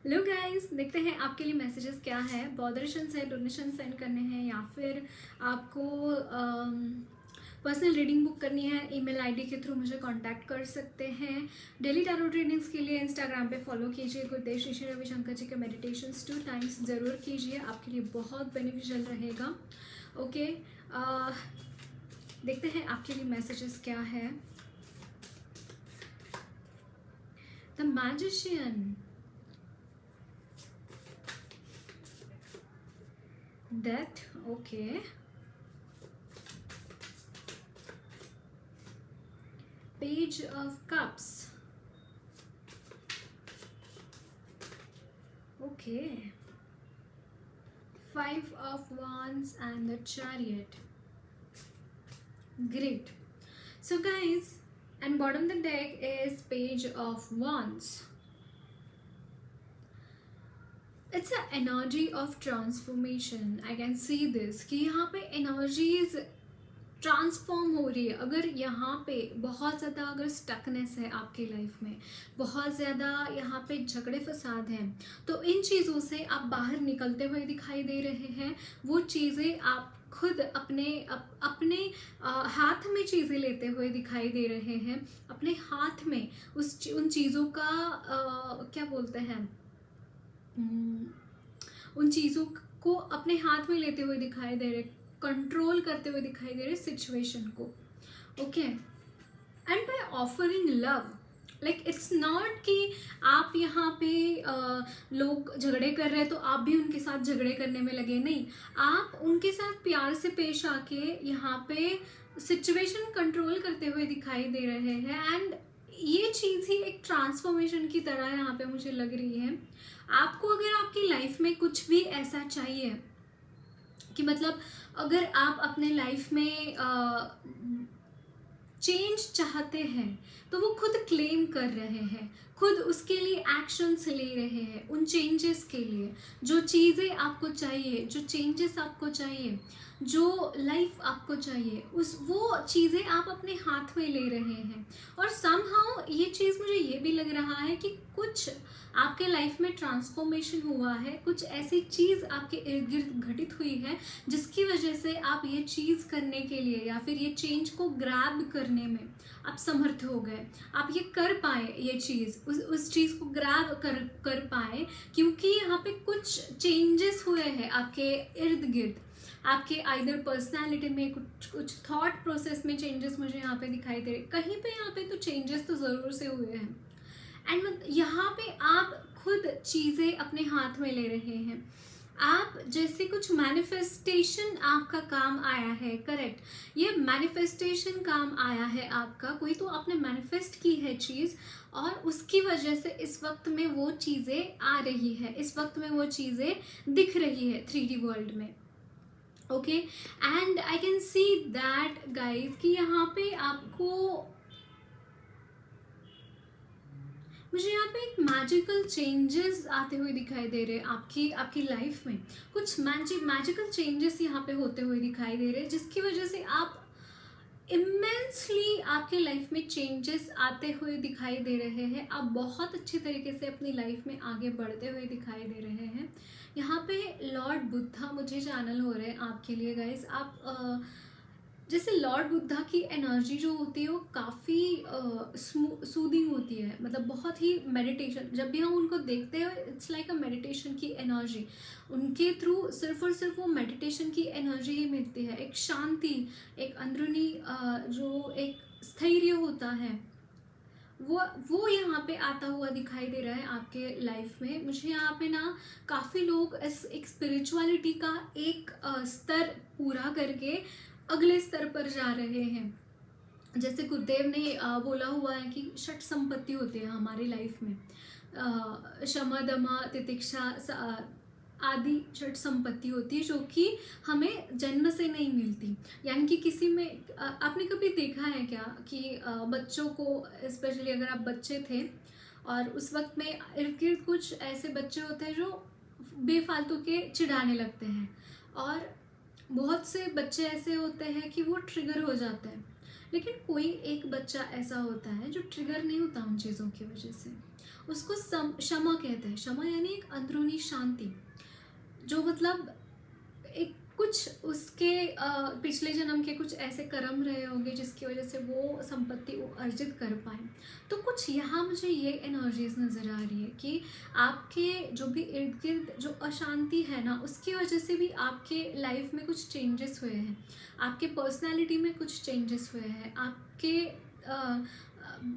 Hello guys, देखते हैं आपके लिए मैसेजेस क्या है। बॉदरेशन है, डोनेशन सेंड करने हैं या फिर आपको पर्सनल रीडिंग बुक करनी है, ईमेल आईडी के थ्रू मुझे कांटेक्ट कर सकते हैं। डेली टैरो रीडिंग्स के लिए इंस्टाग्राम पे फॉलो कीजिए। गुरुदेव श्री श्री रविशंकर जी के मेडिटेशंस 2 टाइम्स ज़रूर कीजिए, आपके लिए बहुत बेनिफिशियल रहेगा। ओके, देखते हैं आपके लिए मैसेजेस क्या है। The magician, death, okay, Page of Cups, okay, Five of Wands and the Chariot. Great. So guys, and bottom the deck is Page of Wands. It's an energy of transformation. I can see this कि यहाँ पे energies transform हो रही है। अगर यहाँ पे बहुत ज़्यादा अगर स्टकनेस है आपकी लाइफ में, बहुत ज़्यादा यहाँ पे झगड़े फसाद हैं, तो इन चीज़ों से आप बाहर निकलते हुए दिखाई दे रहे हैं। वो चीज़ें आप खुद अपने हाथ में चीज़ें लेते हुए दिखाई दे रहे हैं। अपने हाथ में उन चीज़ों का क्या बोलते हैं, उन चीज़ों को अपने हाथ में लेते हुए दिखाई दे रहे, कंट्रोल करते हुए दिखाई दे रहे सिचुएशन को। Okay, and by offering love, like it's not कि आप यहाँ पे लोग झगड़े कर रहे हैं तो आप भी उनके साथ झगड़े करने में लगे। नहीं, आप उनके साथ प्यार से पेश आके यहाँ पे सिचुएशन कंट्रोल करते हुए दिखाई दे रहे हैं। एंड ये चीज़ ही एक ट्रांसफॉर्मेशन की तरह यहाँ पे मुझे लग रही है। आपको अगर आपकी लाइफ में कुछ भी ऐसा चाहिए कि मतलब अगर आप अपने लाइफ में चेंज चाहते हैं, तो वो खुद क्लेम कर रहे हैं, खुद उसके लिए एक्शंस ले रहे हैं। उन चेंजेस के लिए जो चीज़ें आपको चाहिए, जो चेंजेस आपको चाहिए, जो लाइफ आपको चाहिए, वो चीज़ें आप अपने हाथ में ले रहे हैं। और समहाउ ये चीज़ मुझे ये भी लग रहा है कि कुछ आपके लाइफ में ट्रांसफॉर्मेशन हुआ है, कुछ ऐसी चीज़ आपके इर्द गिर्द घटित हुई है जिसकी वजह से आप ये चीज़ करने के लिए या फिर ये चेंज को ग्रैब करने में आप समर्थ हो गए। आप ये कर पाए, ये चीज़ उस चीज़ को ग्रैब कर पाए, क्योंकि यहाँ पे कुछ चेंजेस हुए हैं आपके इर्द गिर्द। आपके आइदर पर्सनालिटी में कुछ थॉट प्रोसेस में चेंजेस मुझे यहाँ पे दिखाई दे रहे। कहीं पे यहाँ पे तो चेंजेस तो ज़रूर से हुए हैं। एंड यहाँ पे आप खुद चीज़ें अपने हाथ में ले रहे हैं। आप जैसे कुछ मैनिफेस्टेशन आपका काम आया है, करेक्ट, ये मैनिफेस्टेशन काम आया है आपका। कोई तो आपने मैनिफेस्ट की है चीज़ और उसकी वजह से इस वक्त में वो चीज़ें आ रही है, इस वक्त में वो चीज़ें दिख रही है 3D वर्ल्ड में। Okay, and I can see that guys कि यहाँ पे आपको, मुझे यहाँ पे एक मैजिकल चेंजेस आते हुए दिखाई दे रहे हैं आपकी लाइफ में। कुछ मैजिकल चेंजेस यहाँ पे होते हुए दिखाई दे रहे हैं, जिसकी वजह से आप इमेंसली आपके लाइफ में चेंजेस आते हुए दिखाई दे रहे हैं। आप बहुत अच्छी तरीके से अपनी लाइफ में आगे बढ़ते हुए दिखाई दे रहे हैं। यहाँ पे लॉर्ड बुद्धा मुझे चैनल हो रहे हैं आपके लिए गाइज। आप जैसे लॉर्ड बुद्धा की एनर्जी जो होती है वो काफ़ी सूदिंग होती है, मतलब बहुत ही मेडिटेशन। जब भी हम उनको देखते हैं इट्स लाइक अ मेडिटेशन की एनर्जी। उनके थ्रू सिर्फ और सिर्फ वो मेडिटेशन की एनर्जी ही मिलती है, एक शांति, एक अंदरूनी जो एक स्थैर्य होता है, वो यहाँ पे आता हुआ दिखाई दे रहा है आपके लाइफ में। मुझे यहाँ पे ना काफ़ी लोग एक स्पिरिचुअलिटी का एक स्तर पूरा करके अगले स्तर पर जा रहे हैं। जैसे गुरुदेव ने बोला हुआ है कि षट संपत्ति होती है हमारी लाइफ में, क्षमा, दमा, तितिक्षा आदि षट संपत्ति होती है, जो कि हमें जन्म से नहीं मिलती। यानी कि किसी में आपने कभी देखा है क्या कि बच्चों को, स्पेशली अगर आप बच्चे थे और उस वक्त में इर्द गिर्द कुछ ऐसे बच्चे होते हैं जो बेफालतू के चिढ़ाने लगते हैं, और बहुत से बच्चे ऐसे होते हैं कि वो ट्रिगर हो जाते हैं। लेकिन कोई एक बच्चा ऐसा होता है जो ट्रिगर नहीं होता उन चीज़ों की वजह से, उसको क्षमा कहते हैं। क्षमा यानी एक अंदरूनी शांति, जो मतलब एक कुछ उसके पिछले जन्म के कुछ ऐसे कर्म रहे होंगे जिसकी वजह से वो संपत्ति वो अर्जित कर पाए। तो कुछ यहाँ मुझे ये एनर्जीज नज़र आ रही है कि आपके जो भी इर्द गिर्द जो अशांति है ना, उसकी वजह से भी आपके लाइफ में कुछ चेंजेस हुए हैं, आपके पर्सनालिटी में कुछ चेंजेस हुए हैं, आपके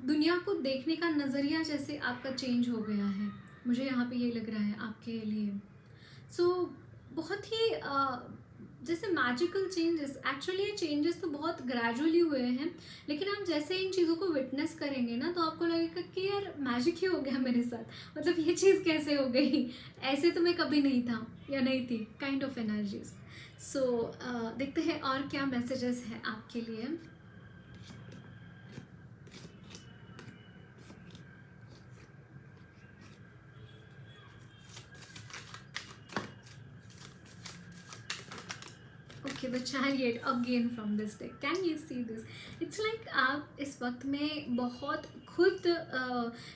दुनिया को देखने का नज़रिया जैसे आपका चेंज हो गया है। मुझे यहाँ पे ये लग रहा है आपके लिए। सो बहुत ही जैसे मैजिकल चेंजेस, एक्चुअली ये चेंजेस तो बहुत ग्रेजुअली हुए हैं, लेकिन आप जैसे इन चीज़ों को विटनेस करेंगे ना, तो आपको लगेगा कि यार मैजिक ही हो गया मेरे साथ, मतलब ये चीज़ कैसे हो गई, ऐसे तो मैं कभी नहीं था या नहीं थी, काइंड ऑफ एनर्जीज। सो देखते हैं और क्या मैसेजेस हैं आपके लिए। Okay, the chariot again from this day, can you see this? It's like आप इस वक्त में बहुत खुद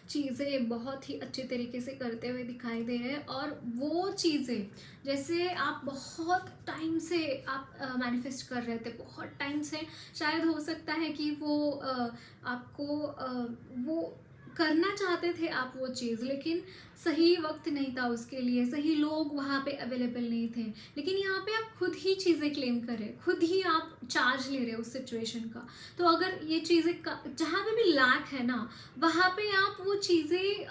चीज़ें बहुत ही अच्छे तरीके से करते हुए दिखाई दे रहे हैं, और वो चीज़ें जैसे आप बहुत टाइम से आप मैनिफेस्ट कर रहे थे, बहुत टाइम से, शायद हो सकता है कि वो आपको वो करना चाहते थे आप वो चीज़, लेकिन सही वक्त नहीं था उसके लिए, सही लोग वहाँ पे अवेलेबल नहीं थे। लेकिन यहाँ पे आप खुद ही चीज़ें क्लेम कर रहे, खुद ही आप चार्ज ले रहे हो उस सिचुएशन का। तो अगर ये चीज़ें जहाँ पे भी लैक है ना, वहाँ पे आप वो चीज़ें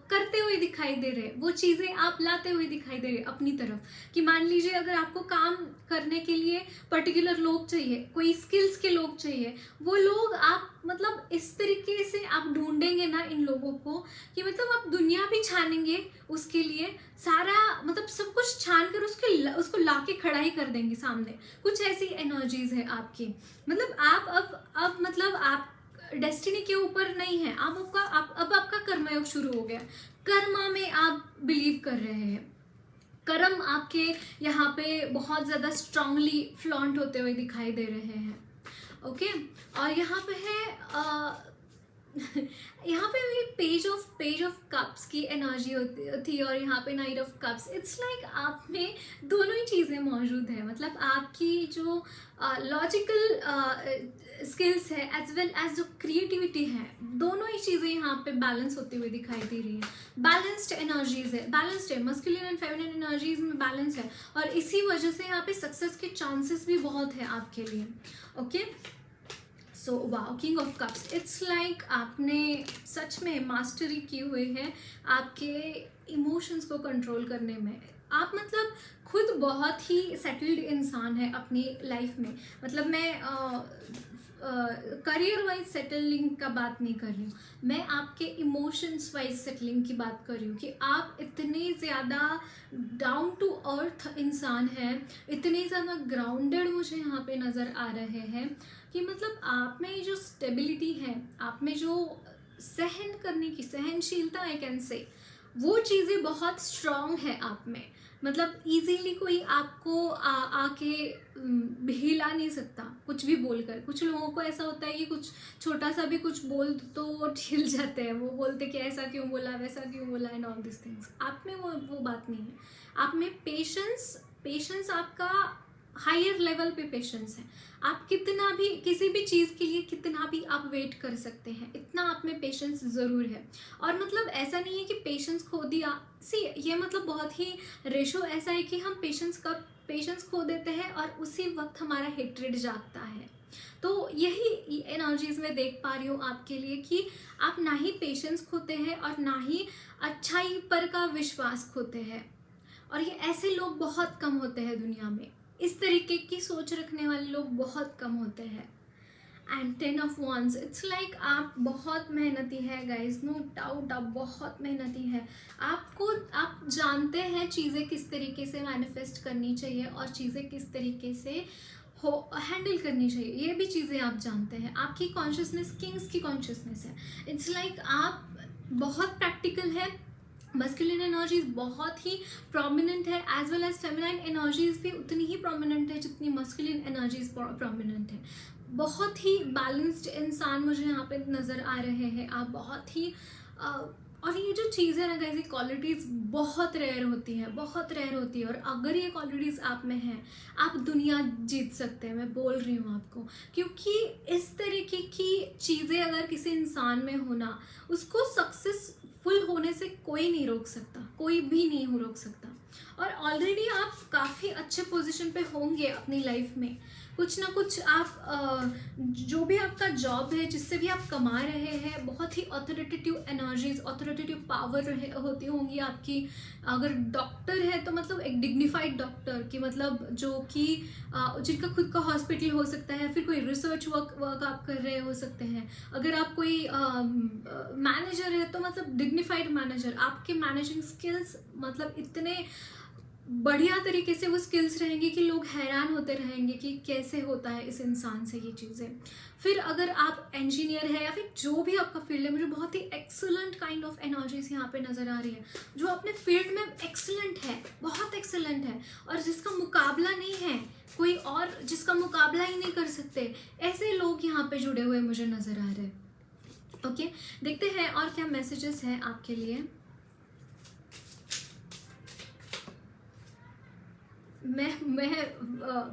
करते हुए दिखाई दे रहे, वो चीज़ें आप लाते हुए दिखाई दे रहे अपनी तरफ। कि मान लीजिए अगर आपको काम करने के लिए पर्टिकुलर लोग चाहिए, कोई स्किल्स के लोग चाहिए, वो लोग आप मतलब इस तरीके से आप ढूंढेंगे ना इन लोगों को कि मतलब आप दुनिया भी छानेंगे उसके लिए, सारा मतलब सब कुछ छान कर उसको लाके खड़ा ही कर देंगे सामने। कुछ ऐसी एनर्जीज है आपकी, मतलब आप अब मतलब आप डेस्टिनी के ऊपर नहीं है, अब आपका कर्मयोग शुरू हो गया, कर्मा में आप बिलीव कर रहे हैं, कर्म आपके यहाँ पे बहुत ज़्यादा स्ट्रांगली फ्लॉन्ट होते हुए दिखाई दे रहे हैं। ओके, और यहाँ पे है यहाँ पे भी पेज ऑफ कप्स की एनर्जी होती थी, और यहाँ पे night of cups. It's like आप में दोनों ही चीज़ें मौजूद है, मतलब आपकी जो लॉजिकल स्किल्स है एज वेल एज जो क्रिएटिविटी है, दोनों ही चीज़ें यहाँ पे बैलेंस होती हुई दिखाई दे रही है। बैलेंस्ड एनर्जीज है, बैलेंस्ड है, मस्कुलिन एंड फेमिनिन एनर्जीज में बैलेंस है, और इसी वजह से यहाँ पे सक्सेस के चांसेस भी बहुत है आपके लिए। Okay, so wow, king of cups, it's like आपने सच में मास्टरी की हुई है आपके इमोशंस को कंट्रोल करने में। आप मतलब खुद बहुत ही सेटल्ड इंसान है अपनी लाइफ में, मतलब मैं करियर वाइज सेटलिंग का बात नहीं कर रही हूँ, मैं आपके इमोशंस वाइज सेटलिंग की बात कर रही हूँ कि आप इतने ज़्यादा डाउन टू अर्थ इंसान हैं, इतने ज़्यादा ग्राउंडेड मुझे यहाँ पे नज़र आ रहे हैं कि मतलब आप में जो स्टेबिलिटी है, आप में जो सहन करने की सहनशीलता आई कैन से, वो चीज़ें बहुत स्ट्रॉन्ग है आप में। मतलब इजीली कोई आपको आके हिला नहीं सकता कुछ भी बोलकर। कुछ लोगों को ऐसा होता है कि कुछ छोटा सा भी कुछ बोल तो वो हिल जाते हैं, वो बोलते कि ऐसा क्यों बोला, वैसा क्यों बोला एंड ऑल दिस थिंग्स। आप में वो बात नहीं है, आप में पेशेंस आपका हायर लेवल पे पेशेंस है। आप कितना भी किसी भी चीज़ के लिए कितना भी आप वेट कर सकते हैं, इतना आप में पेशेंस ज़रूर है। और मतलब ऐसा नहीं है कि पेशेंस खो दिया, ये मतलब बहुत ही रेशो ऐसा है कि हम पेशेंस खो देते हैं और उसी वक्त हमारा हेट्रेड जागता है। तो यही एनर्जीज में देख पा रही हूँ आपके लिए कि आप ना ही पेशेंस खोते हैं और ना ही अच्छाई पर का विश्वास खोते हैं, और ये ऐसे लोग बहुत कम होते हैं दुनिया में, इस तरीके की सोच रखने वाले लोग बहुत कम होते हैं। And 10 of wands, it's like आप बहुत मेहनती है गाइज, नो डाउट आप बहुत मेहनती है। आप जानते हैं चीज़ें किस तरीके से मैनिफेस्ट करनी चाहिए और चीज़ें किस तरीके से हैंडल करनी चाहिए, ये भी चीज़ें आप जानते हैं। आपकी कॉन्शियसनेस किंग्स की कॉन्शियसनेस है। इट्स लाइक आप बहुत प्रैक्टिकल है, मस्कुलिन एनर्जीज बहुत ही प्रोमिनेंट है, as well as feminine energies भी उतनी ही प्रोमिनेंट है जितनी मस्कुलिन एनर्जीज प्रोमिनेंट है। बहुत ही बैलेंस्ड इंसान मुझे यहाँ पे नज़र आ रहे हैं। आप बहुत ही और ये जो चीज़ है ना गाइस, ये क्वालिटीज़ बहुत रेयर होती है, बहुत रेयर होती है। और अगर ये क्वालिटीज़ आप में हैं, आप दुनिया जीत सकते हैं, मैं बोल रही हूँ आपको। क्योंकि इस तरीके की चीज़ें अगर किसी इंसान में होना, उसको सक्सेसफुल होने से कोई नहीं रोक सकता, कोई भी नहीं रोक सकता। और ऑलरेडी आप काफ़ी अच्छे पोजीशन पे होंगे अपनी लाइफ में। कुछ ना कुछ आप जो भी आपका जॉब है, जिससे भी आप कमा रहे हैं, बहुत ही ऑथोरिटेटिव एनर्जीज, ऑथोरिटेटिव पावर होती होंगी आपकी। अगर डॉक्टर है तो मतलब एक डिग्निफाइड डॉक्टर की, मतलब जो कि जिनका खुद का हॉस्पिटल हो सकता है, फिर कोई रिसर्च वर्क आप कर रहे हो सकते हैं। अगर आप कोई मैनेजर है तो मतलब डिग्निफाइड मैनेजर, आपके मैनेजिंग स्किल्स मतलब इतने बढ़िया तरीके से वो स्किल्स रहेंगी कि लोग हैरान होते रहेंगे कि कैसे होता है इस इंसान से ये चीज़ें। फिर अगर आप इंजीनियर है या फिर जो भी आपका फील्ड है, मुझे बहुत ही एक्सीलेंट काइंड ऑफ एनर्जीज यहाँ पे नज़र आ रही है, जो अपने फील्ड में एक्सीलेंट है, बहुत एक्सीलेंट है, और जिसका मुकाबला नहीं है कोई और, जिसका मुकाबला ही नहीं कर सकते, ऐसे लोग यहाँ पे जुड़े हुए मुझे नज़र आ रहे हैं। ओके, देखते हैं और क्या मैसेजेस हैं आपके लिए। मैं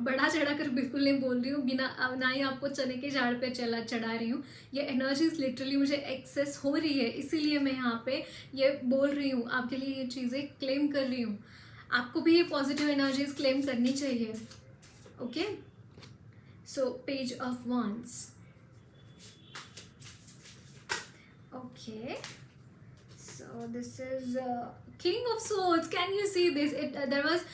बढ़ा चढ़ा कर बिल्कुल नहीं बोल रही हूँ, बिना ना ही आपको चने के झाड़ पे चढ़ा रही हूँ। ये एनर्जीज लिटरली मुझे एक्सेस हो रही है, इसीलिए मैं यहाँ पे ये बोल रही हूँ, आपके लिए ये चीज़ें क्लेम कर रही हूँ। आपको भी ये पॉजिटिव एनर्जीज क्लेम करनी चाहिए। Okay, so page of wands. Okay, so this is King of Swords. Can you see this? There was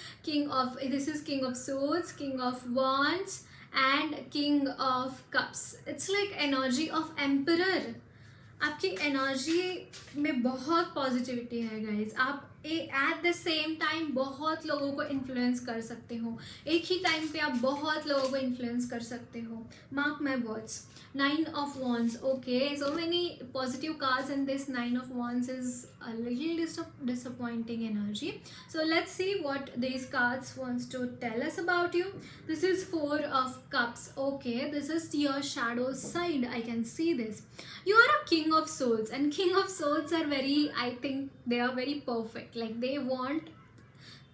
this is King of Swords, King of Wands, and King of Cups. It's like energy of Emperor. आपकी energy में बहुत positivity है guys. आप at the same time बहुत लोगों को influence कर सकते हो, एक ही टाइम पे आप बहुत लोगों को इन्फ्लुएंस कर सकते हो। Mark my words. 9 of Wands. Okay, so many positive cards, and this 9 of Wands is a little disappointing energy. So let's see what these cards wants to tell us about you. This is 4 of Cups. Okay, this is your shadow side. I can see this. You are a King of Swords, and King of Swords are very, I think they are very perfect. Like they want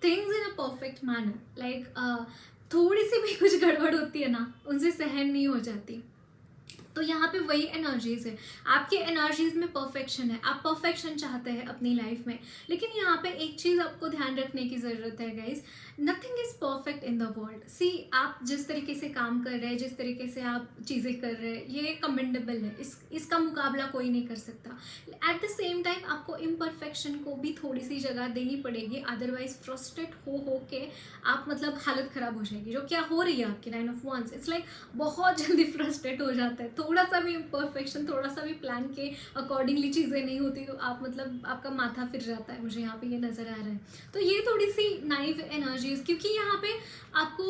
things in a perfect manner. Like थोड़ी सी भी कुछ गड़बड़ होती है ना, उनसे सहन नहीं हो जाती। तो यहाँ पे वही एनर्जीज है, आपकी एनर्जीज में परफेक्शन है, आप परफेक्शन चाहते हैं अपनी लाइफ में। लेकिन यहाँ पे एक चीज़ आपको ध्यान रखने की ज़रूरत है guys, nothing is perfect in the world. See, आप जिस तरीके से काम कर रहे हैं, जिस तरीके से आप चीज़ें कर रहे हैं, ये कमेंडेबल है, इसका मुकाबला कोई नहीं कर सकता। एट द सेम टाइम आपको इम्परफेक्शन को भी थोड़ी सी जगह देनी पड़ेगी, अदरवाइज फ्रस्ट्रेट हो के आप मतलब हालत ख़राब हो जाएगी, जो क्या हो रही है आपकी 9 of Wands। इट्स लाइक बहुत जल्दी फ्रस्ट्रेट हो जाता है, थोड़ा सा भी इम्परफेक्शन, थोड़ा सा भी प्लान के अकॉर्डिंगली चीज़ें नहीं होती तो आप मतलब आपका माथा फिर जाता है, मुझे यहाँ पे ये नज़र आ रहा है। तो ये थोड़ी सी नाइव एनर्जीज, क्योंकि यहाँ पे आपको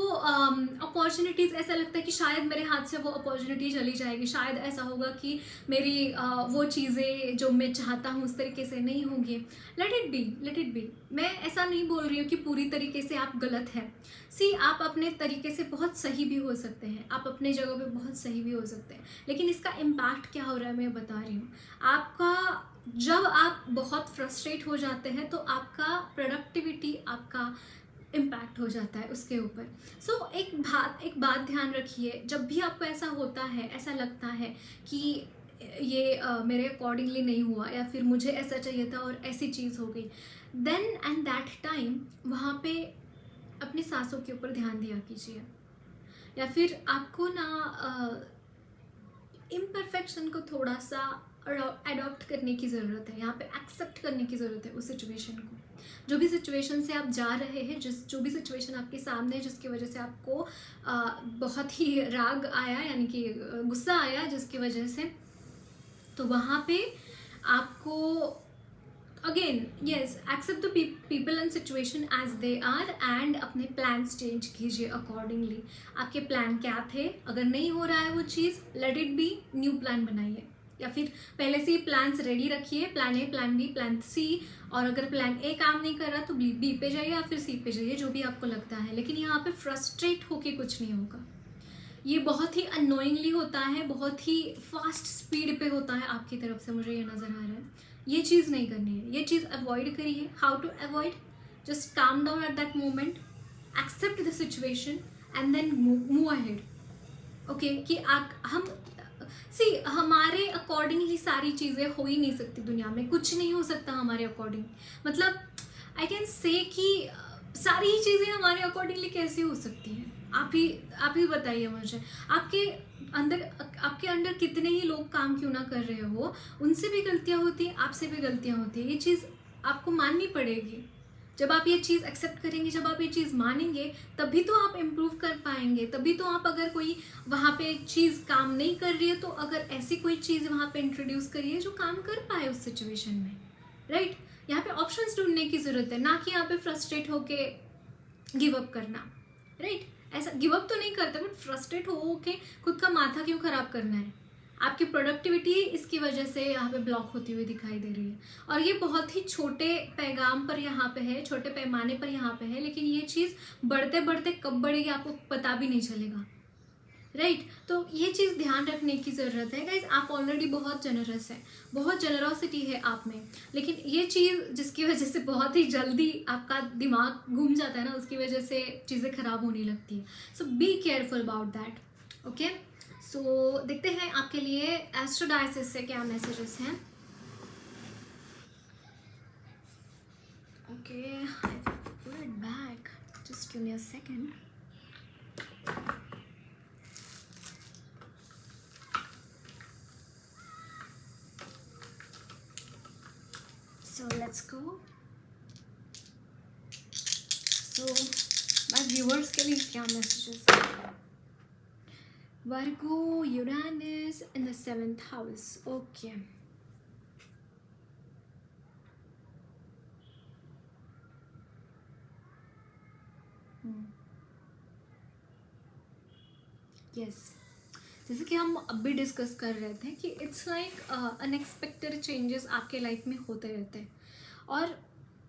अपॉर्चुनिटीज़ ऐसा लगता है कि शायद मेरे हाथ से वो अपॉर्चुनिटी चली जाएगी, शायद ऐसा होगा कि मेरी वो चीज़ें जो मैं चाहता हूँ उस तरीके से नहीं होंगी। Late it B, late it B. मैं ऐसा नहीं बोल रही हूँ कि पूरी तरीके से आप गलत हैं। सी, आप अपने तरीके से बहुत सही भी हो सकते हैं, आप अपने जगह पे बहुत सही भी हो सकते हैं, लेकिन इसका इम्पैक्ट क्या हो रहा है मैं बता रही हूँ। आपका जब आप बहुत फ्रस्ट्रेट हो जाते हैं तो आपका प्रोडक्टिविटी, आपका इम्पैक्ट हो जाता है उसके ऊपर। सो एक बात ध्यान रखिए, जब भी आपको ऐसा होता है, ऐसा लगता है कि ये मेरे अकॉर्डिंगली नहीं हुआ, या फिर मुझे ऐसा चाहिए था और ऐसी चीज़ हो गई, देन एंड दैट टाइम वहाँ पे अपनी सांसों के ऊपर ध्यान दिया कीजिए, या फिर आपको ना इम्परफेक्शन को थोड़ा सा अडॉप्ट करने की ज़रूरत है, यहाँ पे एक्सेप्ट करने की ज़रूरत है उस सिचुएशन को। जो भी सिचुएशन से आप जा रहे हैं, जो भी सिचुएशन आपके सामने है, जिसकी वजह से आपको बहुत ही राग आया, यानी कि गुस्सा आया जिसकी वजह से, तो वहाँ पे आपको again yes accept the people and situation as they are, and अपने प्लान्स चेंज कीजिए अकॉर्डिंगली। आपके प्लान क्या थे, अगर नहीं हो रहा है वो चीज़, let it be, new plan बनाइए, या फिर पहले से ही प्लान्स रेडी रखिए, plan A, plan B, plan C. और अगर प्लान ए काम नहीं कर रहा तो बी पे जाइए या फिर सी पे जाइए, जो भी आपको लगता है। लेकिन यहाँ पे फ्रस्ट्रेट होके कुछ नहीं होगा, ये बहुत ही अनोइंगली होता है, बहुत ही फास्ट स्पीड पे होता है आपकी तरफ से, मुझे ये नज़र आ रहा है। ये चीज़ नहीं करनी है, ये चीज़ अवॉइड करिए. How to avoid? Just calm down at that moment, accept the situation and then move ahead. Okay कि हम सी हमारे अकॉर्डिंग ही सारी चीज़ें हो ही नहीं सकती दुनिया में, कुछ नहीं हो सकता हमारे अकॉर्डिंग. मतलब आई कैन से कि सारी ही चीज़ें हमारे अकॉर्डिंगली कैसे हो सकती हैं. आप ही बताइए मुझे. आपके आपके अंडर कितने ही लोग काम क्यों ना कर रहे हो, उनसे भी गलतियां होती हैं, आपसे भी गलतियां होती हैं. ये चीज़ आपको माननी पड़ेगी. जब आप ये चीज़ एक्सेप्ट करेंगे, जब आप ये चीज़ मानेंगे, तभी तो आप इम्प्रूव कर पाएंगे. तभी तो आप, अगर कोई वहाँ पे चीज़ काम नहीं कर रही है, तो अगर ऐसी कोई चीज़ वहाँ पे इंट्रोड्यूस करिए जो काम कर पाए उस सिचुएशन में. राइट. यहाँ पे ऑप्शंस ढूंढने की ज़रूरत है, ना कि यहाँ पे फ्रस्ट्रेट होके गिव अप करना. राइट. ऐसा गिव अप तो नहीं करते, बट फ्रस्ट्रेट हो के खुद का माथा क्यों ख़राब करना है. आपकी प्रोडक्टिविटी इसकी वजह से यहाँ पे ब्लॉक होती हुई दिखाई दे रही है. और ये बहुत ही छोटे पैगाम पर यहाँ पे है, छोटे पैमाने पर यहाँ पे है, लेकिन ये चीज़ बढ़ते बढ़ते कब बढ़ेगी आपको पता भी नहीं चलेगा. राइट. तो ये चीज़ ध्यान रखने की ज़रूरत है गाइज. आप ऑलरेडी बहुत जनरस हैं, बहुत जनरॉसिटी है आप में, लेकिन ये चीज़ जिसकी वजह से बहुत ही जल्दी आपका दिमाग घूम जाता है ना, उसकी वजह से चीज़ें ख़राब होने लगती है. So be careful about that. Okay. So देखते हैं आपके लिए एस्ट्रो डायसिस से क्या मैसेजेस हैं. Okay, I put it back, just give me a second. So let's go. So my viewers के लिए क्या messages हैं? Virgo, Uranus in the 7th house. Okay. Yes. जैसे कि हम अभी डिस्कस कर रहे थे कि इट्स लाइक अनएक्सपेक्टेड चेंजेस आपके लाइफ में होते रहते हैं, और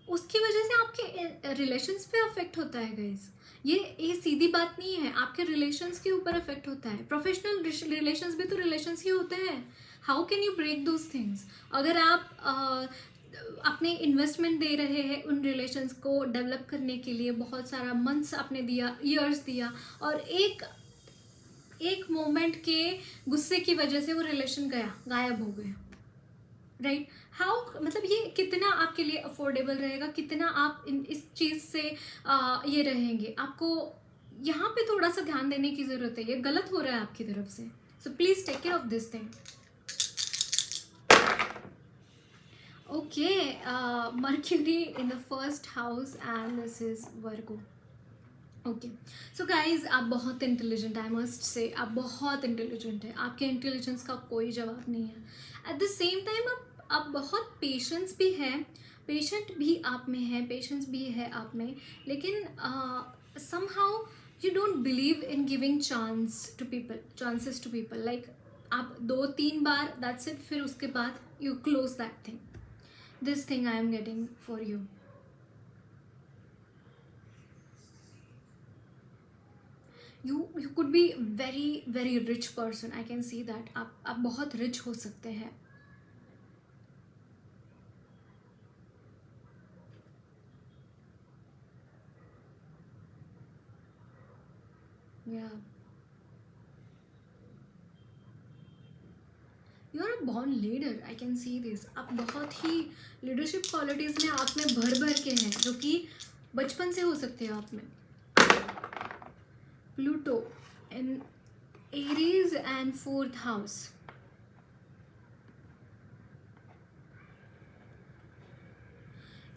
उसकी वजह से आपके रिलेशंस पे अफेक्ट होता है गाइज. ये सीधी बात नहीं है, आपके रिलेशंस के ऊपर अफेक्ट होता है. प्रोफेशनल रिलेशंस भी तो रिलेशंस ही होते हैं. How can you break those things? अगर आप अपने इन्वेस्टमेंट दे रहे हैं उन रिलेशंस को डेवलप करने के लिए, बहुत सारा मंथ्स आपने दिया, ईयर्स दिया, और एक मोमेंट के गुस्से की वजह से वो रिलेशन गायब हो गया. राइट. हाउ, मतलब ये कितना आपके लिए अफोर्डेबल रहेगा, कितना आप इस चीज़ से ये रहेंगे. आपको यहाँ पे थोड़ा सा ध्यान देने की ज़रूरत है. ये गलत हो रहा है आपकी तरफ से. So please take care of this thing. Okay. Mercury in the first house and this is Virgo. Okay. So guys, आप बहुत इंटेलिजेंट, आई मस्ट से आप बहुत इंटेलिजेंट है. आपके इंटेलिजेंस का कोई जवाब नहीं है. एट द सेम टाइम आप बहुत पेशेंस भी है, पेशेंट भी आप में है, पेशेंस भी है आप में, लेकिन somehow you don't believe in giving chances to people. Like आप 2-3 बार, दैट्स इट, फिर उसके बाद you close that thing. This thing I am getting for you. You could be very rich person. I can see that. आप बहुत rich हो सकते हैं. Yeah. You are a born leader. I can see this. आप बहुत ही leadership qualities में आप में भर के हैं, जो कि बचपन से हो सकते हैं आप में. Pluto in Aries and 4th house.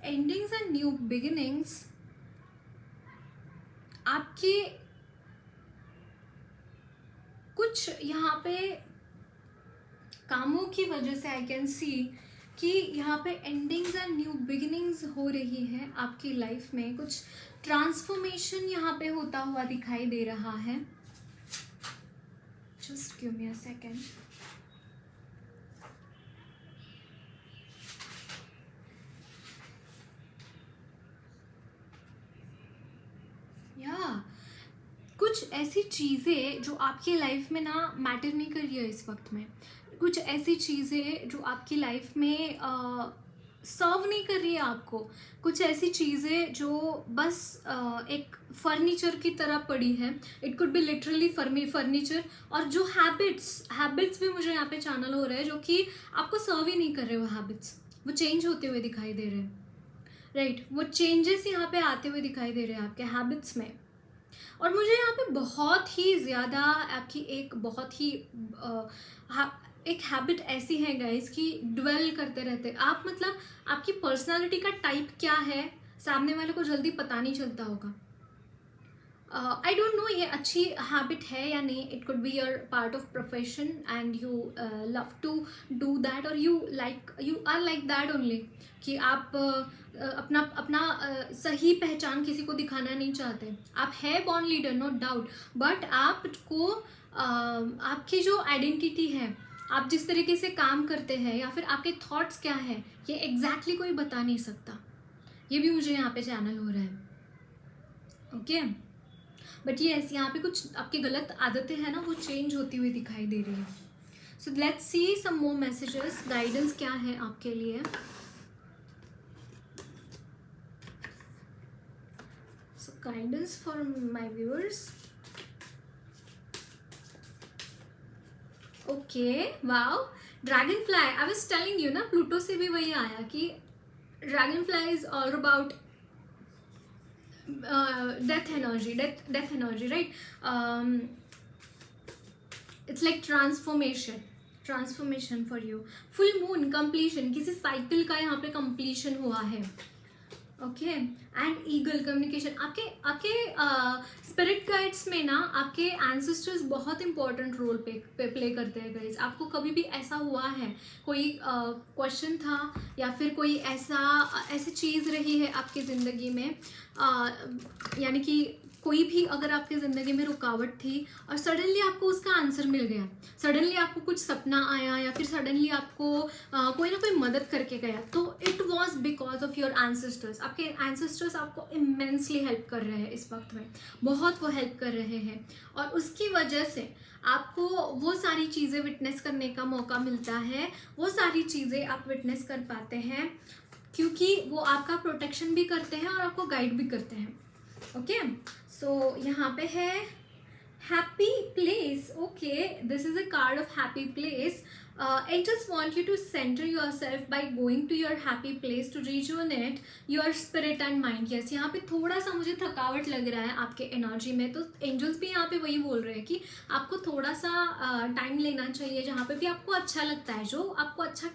Endings and new beginnings. आपके कुछ यहाँ पे कामों की वजह से आई कैन सी कि यहाँ पे एंडिंग्स एंड न्यू बिगिनिंग्स हो रही है आपकी लाइफ में. कुछ ट्रांसफॉर्मेशन यहाँ पे होता हुआ दिखाई दे रहा है. Just give me a second. या कुछ ऐसी चीज़ें जो आपकी लाइफ में ना मैटर नहीं कर रही है इस वक्त में, कुछ ऐसी चीज़ें जो आपकी लाइफ में सर्व नहीं कर रही है आपको, कुछ ऐसी चीज़ें जो बस एक फर्नीचर की तरह पड़ी है, it could B literally furniture, और जो हैबिट्स भी मुझे यहाँ पे चैनल हो रहे हैं जो कि आपको सर्व ही नहीं कर रहे, वो हैबिट्स वो चेंज होते हुए दिखाई दे रहे हैं, राइट। वो चेंजेस यहाँ पे आते हुए दिखाई दे रहे हैं आपके हैबिट्स में। और मुझे यहाँ पे बहुत ही ज़्यादा आपकी एक बहुत ही एक हैबिट ऐसी है गाइस कि ड्वेल करते रहते आप, मतलब आपकी पर्सनालिटी का टाइप क्या है सामने वाले को जल्दी पता नहीं चलता होगा। आई डोंट नो ये अच्छी हैबिट है या नहीं, it could be your part of profession and you love to do that, और you are like that only, कि आप अपना अपना सही पहचान किसी को दिखाना नहीं चाहते। आप है born leader no doubt, but आपको आपकी जो आइडेंटिटी है, आप जिस तरीके से काम करते हैं या फिर आपके थॉट्स क्या है, ये एग्जैक्टली कोई बता नहीं सकता। ये भी मुझे यहाँ पे चैनल हो रहा है, ओके। बट ये ऐसे यहाँ पे कुछ आपकी गलत आदतें हैं ना, वो चेंज होती हुई दिखाई दे रही है। So let's see some more messages, guidance क्या है आपके लिए। So guidance for my viewers, okay, wow, dragonfly. I was telling you ना, प्लूटो से भी वही आया कि dragonfly is all about death energy, right? It's like transformation for you. Full moon completion, किसी साइकिल का यहाँ पे completion हुआ है, ओके। एंड ईगल कम्युनिकेशन, आपके स्पिरिट गाइड्स में ना आपके एंसेस्टर्स बहुत इंपॉर्टेंट रोल प्ले करते हैं गाइस। आपको कभी भी ऐसा हुआ है, कोई क्वेश्चन था या फिर कोई ऐसी चीज़ रही है आपकी ज़िंदगी में, यानी कि कोई भी अगर आपकी ज़िंदगी में रुकावट थी और सडनली आपको उसका आंसर मिल गया, सडनली आपको कुछ सपना आया या फिर सडनली आपको कोई ना कोई मदद करके गया, तो it was because of your ancestors. आपके एंसेस्टर्स आपको इमेंसली हेल्प कर रहे हैं इस वक्त में, बहुत वो हेल्प कर रहे हैं, और उसकी वजह से आपको वो सारी चीज़ें विटनेस करने का मौका मिलता है, वो सारी चीज़ें आप विटनेस कर पाते हैं क्योंकि वो आपका प्रोटेक्शन भी करते हैं और आपको गाइड भी करते हैं, ओके। सो यहाँ पे है happy place, okay, this is a card of happy place. Angels want you to center yourself by going to your happy place to rejuvenate your spirit and mind. Yes, यहाँ पे थोड़ा सा मुझे थकावट लग रहा है आपके एनर्जी में, तो एंजल्स भी यहाँ पे वही बोल रहे हैं कि आपको थोड़ा सा टाइम लेना चाहिए, जहाँ पे भी आपको अच्छा लगता है, जो आपको अच्छा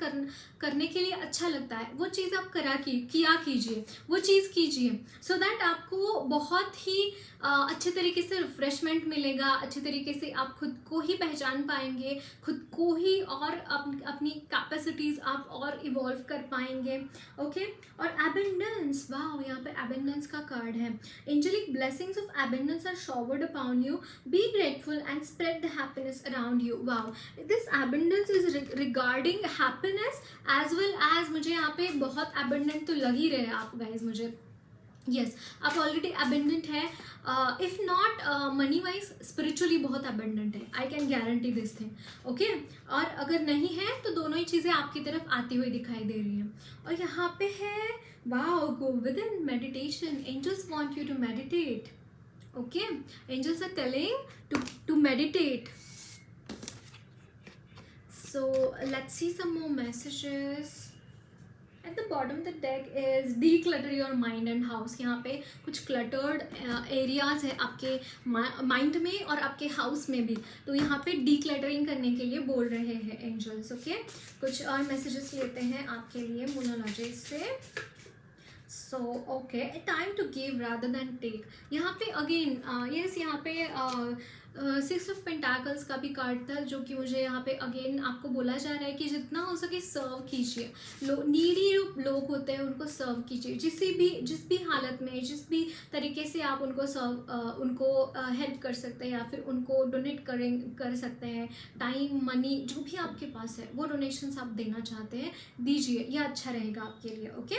करने के लिए अच्छा लगता है, वो चीज़ आप किया कीजिए, वो चीज़ कीजिए, सो दैट आपको बहुत ही अच्छे तरीके से रिफ्रेशमेंट मिलेगा, अच्छे तरीके से आप खुद को ही पहचान पाएंगे, खुद को ही और अपनी कैपेसिटीज आप और इवॉल्व कर पाएंगे, ओके। और एबेंडेंस, वाह, यहाँ पे एबेंडेंस का कार्ड है। Angelic blessings of abundance are showered upon you, be grateful and spread the happiness around you. वाह, this abundance is regarding happiness as well as, मुझे यहाँ पे बहुत एबेंडेंट तो लग ही रहे हैं आप गाइज मुझे, यस, आप ऑलरेडी अबेंडेंट है, if not money wise spiritually बहुत अबेंडेंट है, I can guarantee this thing, okay. और अगर नहीं है तो दोनों ही चीज़ें आपकी तरफ आती हुई दिखाई दे रही हैं। और यहाँ पे है, wow, go within meditation, angels want you to meditate, okay, angels are telling to meditate. So let's see some more messages. At the bottom of the deck is declutter your mind and house. यहाँ पे कुछ cluttered areas है आपके mind में और आपके house में भी, तो यहाँ पे decluttering करने के लिए बोल रहे हैं एंजल्स, ओके। कुछ और मैसेजेस लेते हैं आपके लिए मोनोलॉजी से। So okay, time to give rather than take. यहाँ पे अगेन यस, यहाँ पे 6 ऑफ पेंटाकल्स का भी कार्ड था, जो कि मुझे यहाँ पे अगेन आपको बोला जा रहा है कि जितना हो सके सर्व कीजिए, नीडी जो लोग होते हैं उनको सर्व कीजिए, जिस भी हालत में, जिस भी तरीके से आप उनको हेल्प कर सकते हैं या फिर उनको डोनेट कर सकते हैं, टाइम, मनी, जो भी आपके पास है वो डोनेशंस आप देना चाहते हैं दीजिए, यह अच्छा रहेगा आपके लिए, okay.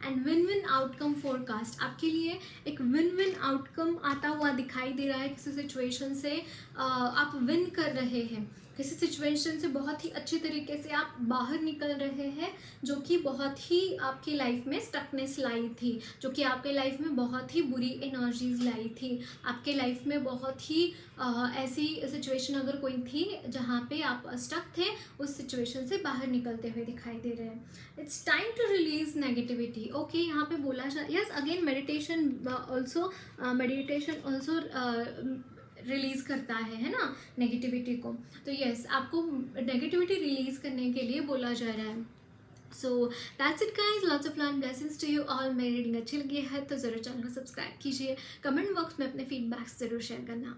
And win win outcome forecast, आपके लिए एक विन विन आउटकम आता हुआ दिखाई दे रहा है किसी सिचुएशन से, आप विन कर रहे हैं, किसी सिचुएशन से बहुत ही अच्छे तरीके से आप बाहर निकल रहे हैं, जो कि बहुत ही आपकी लाइफ में स्टकनेस लाई थी, जो कि आपके लाइफ में बहुत ही बुरी एनर्जीज लाई थी, आपके लाइफ में बहुत ही ऐसी सिचुएशन अगर कोई थी जहाँ पे आप स्टक थे, उस सिचुएशन से बाहर निकलते हुए दिखाई दे रहे हैं। It's time to release negativity. Okay, यहाँ पे बोला yes again meditation also release करता है ना नेगेटिविटी को। तो यस, आपको नेगेटिविटी रिलीज करने के लिए बोला जा रहा है। So that's it guys, lots of love blessings to you all. मेरी रीडिंग अच्छी लगी है तो ज़रूर चैनल को सब्सक्राइब कीजिए, कमेंट बॉक्स में अपने फीडबैक्स ज़रूर शेयर करना।